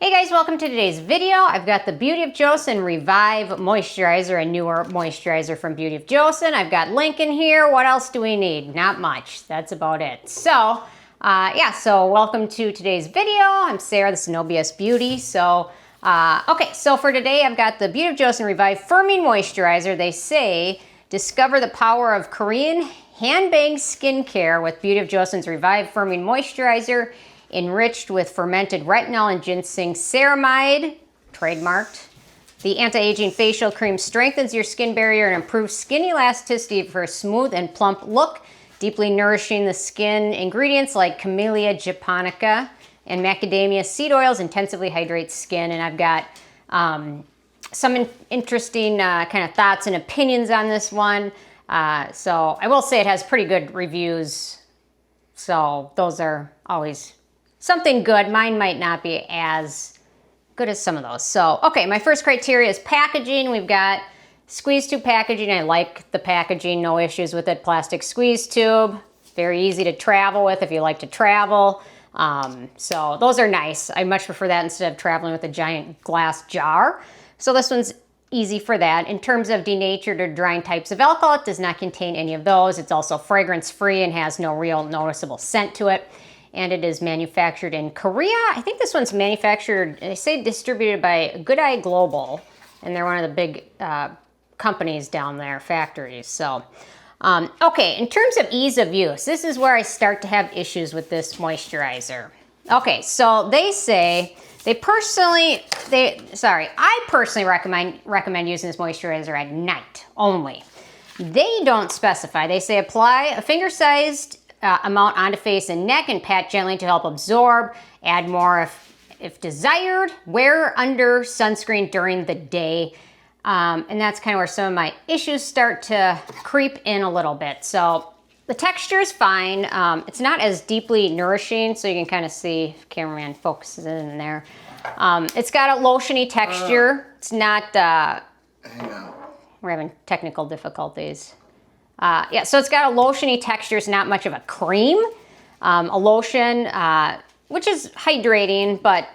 Hey guys, welcome to today's video. I've got the Beauty of Joseon Revive Moisturizer, a newer moisturizer from Beauty of Joseon. I've got link in here. What else do we need? Not much. That's about it. So, so welcome to today's video. I'm Sarah, this is No BS Beauty. So for today I've got the Beauty of Joseon Revive Firming Moisturizer. They say, discover the power of Korean handbag skincare with Beauty of Joseon's Revive Firming Moisturizer, enriched with fermented retinol and ginseng ceramide, trademarked. The anti-aging facial cream strengthens your skin barrier and improves skin elasticity for a smooth and plump look, deeply nourishing the skin. Ingredients like Camellia, Japonica, and macadamia seed oils intensively hydrate skin. And I've got some interesting kind of thoughts and opinions on this one. So I will say it has pretty good reviews. So those are always something good. Mine might not be as good as some of those. So, okay, my first criteria is packaging. We've got squeeze tube packaging. I like the packaging, no issues with it. Plastic squeeze tube, very easy to travel with if you like to travel. So those are nice. I much prefer that instead of traveling with a giant glass jar. So this one's easy for that. In terms of denatured or drying types of alcohol, it does not contain any of those. It's also fragrance free and has no real noticeable scent to it. And it is manufactured in Korea. I think this one's manufactured, they say distributed by Good Eye Global, and they're one of the big companies down there, factories. So, okay, in terms of ease of use, this is where I start to have issues with this moisturizer. Okay, so they say, I personally recommend using this moisturizer at night only. They don't specify. They say apply a finger-sized amount onto face and neck and pat gently to help absorb. Add more if desired. Wear under sunscreen during the day. And that's kind of where some of my issues start to creep in a little bit. So the texture is fine. It's not as deeply nourishing, so you can kind of see, if cameraman focuses in there. It's got a lotiony texture. It's not, we're having technical difficulties. So it's got a lotiony texture. It's not much of a cream. A lotion, which is hydrating, but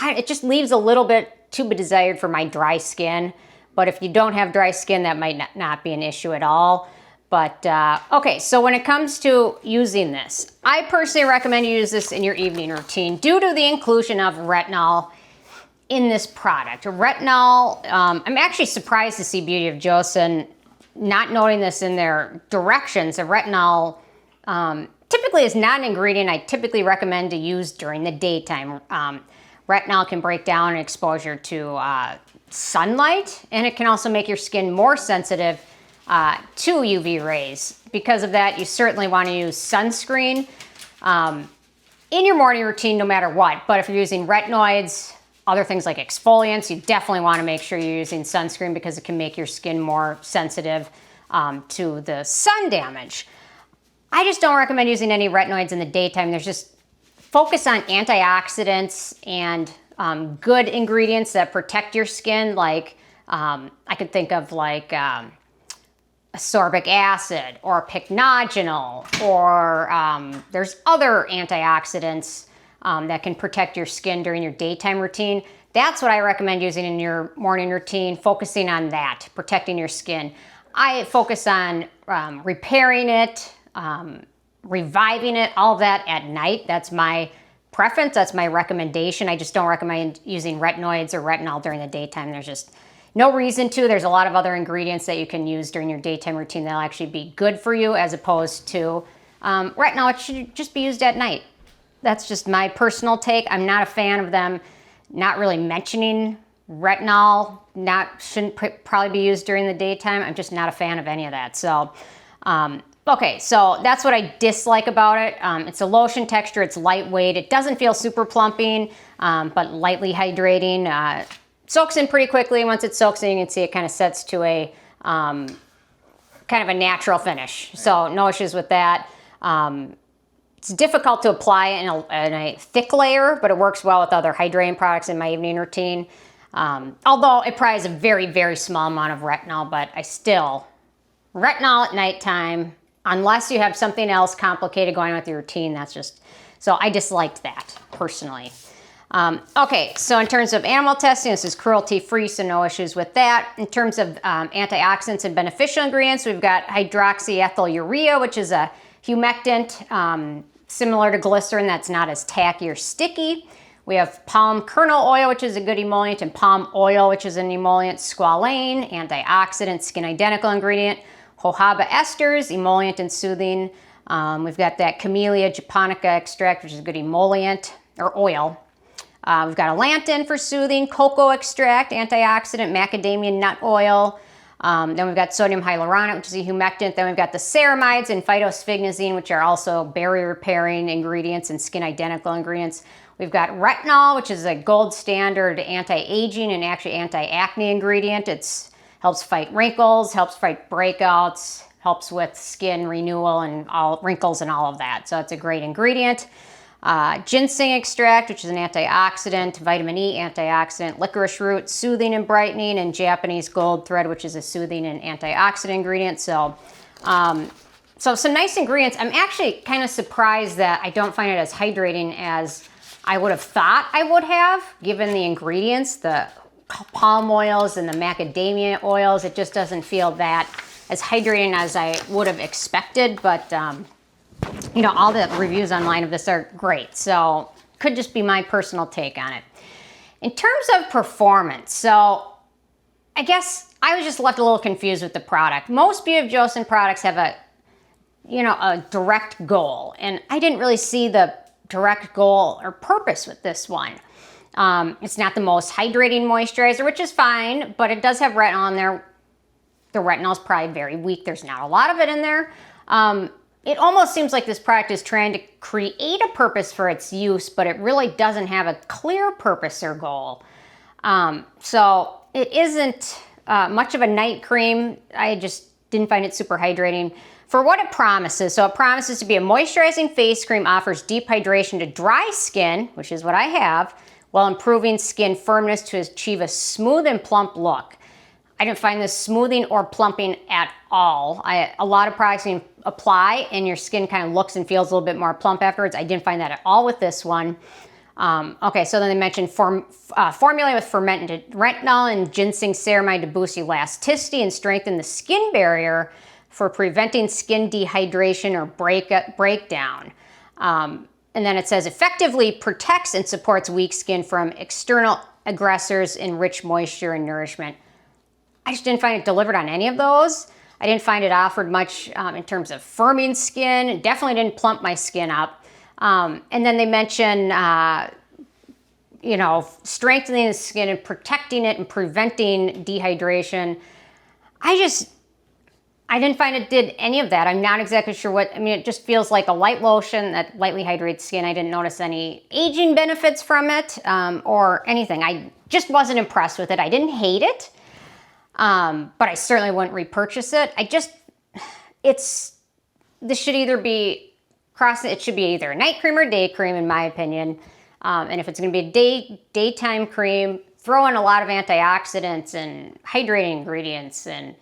it just leaves a little bit to be desired for my dry skin. But if you don't have dry skin, that might not be an issue at all. But, okay, so when it comes to using this, I personally recommend you use this in your evening routine due to the inclusion of retinol in this product. Retinol, I'm actually surprised to see Beauty of Joseon not noting this in their directions. The retinol typically is not an ingredient I typically recommend to use during the daytime. Retinol can break down exposure to sunlight, and it can also make your skin more sensitive to UV rays. Because of that, you certainly want to use sunscreen in your morning routine no matter what. But if you're using retinoids, other things like exfoliants, you definitely want to make sure you're using sunscreen because it can make your skin more sensitive to the sun damage. I just don't recommend using any retinoids in the daytime. There's just focus on antioxidants and good ingredients that protect your skin. Like I could think of like ascorbic acid or pycnogenol, or there's other antioxidants that can protect your skin during your daytime routine. That's what I recommend using in your morning routine, focusing on that, protecting your skin. I focus on repairing it, reviving it, all of that at night. That's my preference, that's my recommendation. I just don't recommend using retinoids or retinol during the daytime. There's just no reason to. There's a lot of other ingredients that you can use during your daytime routine that'll actually be good for you, as opposed to retinol. It should just be used at night. That's just my personal take. I'm not a fan of them not really mentioning retinol. Shouldn't probably be used during the daytime. I'm just not a fan of any of that. So, okay, so that's what I dislike about it. It's a lotion texture. It's lightweight. It doesn't feel super plumping, but lightly hydrating. Soaks in pretty quickly. Once it soaks in, you can see it kind of sets to a kind of a natural finish. So no issues with that. It's difficult to apply in a thick layer, but it works well with other hydrating products in my evening routine. Although it probably has a very, very small amount of retinol, but retinol at nighttime, unless you have something else complicated going on with your routine, that's just, so I disliked that personally. Okay, so in terms of animal testing, this is cruelty-free, so no issues with that. In terms of antioxidants and beneficial ingredients, we've got hydroxyethyl urea, which is a humectant similar to glycerin that's not as tacky or sticky. We have palm kernel oil, which is a good emollient, and palm oil, which is an emollient. Squalane, antioxidant, skin identical ingredient. Jojoba esters, emollient and soothing. We've got that Camellia Japonica extract, which is a good emollient, or oil. We've got Elantin for soothing, cocoa extract, antioxidant, macadamia nut oil. Then we've got sodium hyaluronate, which is a humectant. Then we've got the ceramides and phytosphingosine, which are also barrier repairing ingredients and skin identical ingredients. We've got retinol, which is a gold standard anti-aging and actually anti-acne ingredient. It helps fight wrinkles, helps fight breakouts, helps with skin renewal and all wrinkles and all of that. So it's a great ingredient. Ginseng extract, which is an antioxidant, vitamin E antioxidant, licorice root, soothing and brightening, and Japanese gold thread, which is a soothing and antioxidant ingredient. So some nice ingredients. I'm actually kind of surprised that I don't find it as hydrating as I would have thought I would have, given the ingredients, the palm oils and the macadamia oils. It just doesn't feel that as hydrating as I would have expected, but you know, all the reviews online of this are great, so could just be my personal take on it. In terms of performance, so I guess I was just left a little confused with the product. Most Beauty of Joseon products have a direct goal, and I didn't really see the direct goal or purpose with this one. It's not the most hydrating moisturizer, which is fine, but it does have retinol in there. The retinol is probably very weak. There's not a lot of it in there. It almost seems like this product is trying to create a purpose for its use, but it really doesn't have a clear purpose or goal. So it isn't much of a night cream. I just didn't find it super hydrating. For what it promises, so it promises to be a moisturizing face cream, offers deep hydration to dry skin, which is what I have, while improving skin firmness to achieve a smooth and plump look. I didn't find this smoothing or plumping at all. A lot of products you can apply and your skin kind of looks and feels a little bit more plump afterwards. I didn't find that at all with this one. Okay, so then they mentioned formulated with fermented retinol and ginseng ceramide to boost elasticity and strengthen the skin barrier for preventing skin dehydration or breakdown. And then it says effectively protects and supports weak skin from external aggressors, enrich moisture and nourishment. I just didn't find it delivered on any of those. I didn't find it offered much in terms of firming skin. It definitely didn't plump my skin up. And then they mention, strengthening the skin and protecting it and preventing dehydration. I didn't find it did any of that. I'm not exactly sure it just feels like a light lotion that lightly hydrates skin. I didn't notice any aging benefits from it or anything. I just wasn't impressed with it. I didn't hate it. But I certainly wouldn't repurchase it. This should either be it should be either a night cream or day cream in my opinion. And if it's going to be a daytime cream, throw in a lot of antioxidants and hydrating ingredients and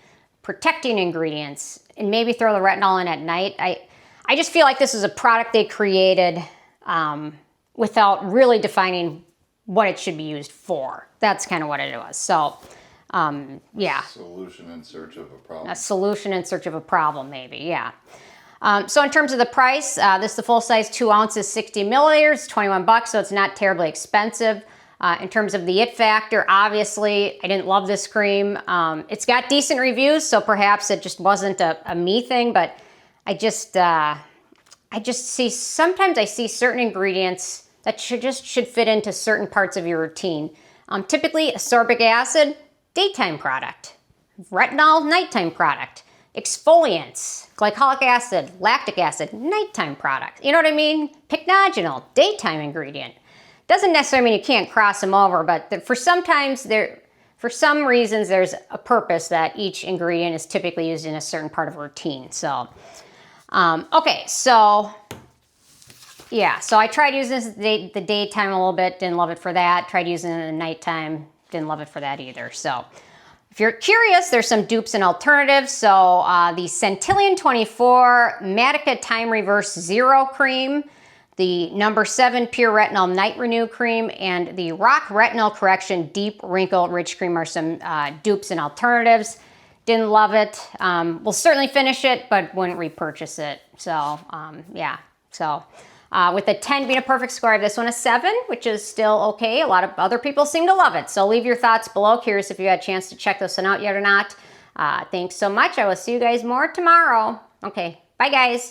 protecting ingredients, and maybe throw the retinol in at night. I just feel like this is a product they created without really defining what it should be used for. That's kind of what it was. So yeah. Solution in search of a problem. A solution in search of a problem, maybe, yeah. So in terms of the price, this is the full size 2 ounces, 60 milliliters, $21, so it's not terribly expensive. In terms of the it factor, obviously, I didn't love this cream. It's got decent reviews, so perhaps it just wasn't a me thing, but I just see, sometimes I see certain ingredients that should fit into certain parts of your routine. Typically, ascorbic acid, daytime product. Retinol, nighttime product. Exfoliants, glycolic acid, lactic acid, nighttime product. You know what I mean? Pycnogenol, daytime ingredient. Doesn't necessarily mean you can't cross them over, but for some reasons, there's a purpose that each ingredient is typically used in a certain part of a routine. So, okay, so yeah, so I tried using this the daytime a little bit, didn't love it for that. Tried using it in the nighttime, didn't love it for that either. So if you're curious, there's some dupes and alternatives. So the Centillion 24 Matica Time Reverse Zero Cream, the number 7 Pure Retinol Night Renew Cream, and the Rock Retinol Correction Deep Wrinkle Rich Cream are some dupes and alternatives. Didn't love it. We'll certainly finish it, but wouldn't repurchase it. So, yeah. So, with a 10 being a perfect score, I have this one a 7, which is still okay. A lot of other people seem to love it. So leave your thoughts below. Curious if you had a chance to check this one out yet or not. Thanks so much. I will see you guys more tomorrow. Okay, bye guys.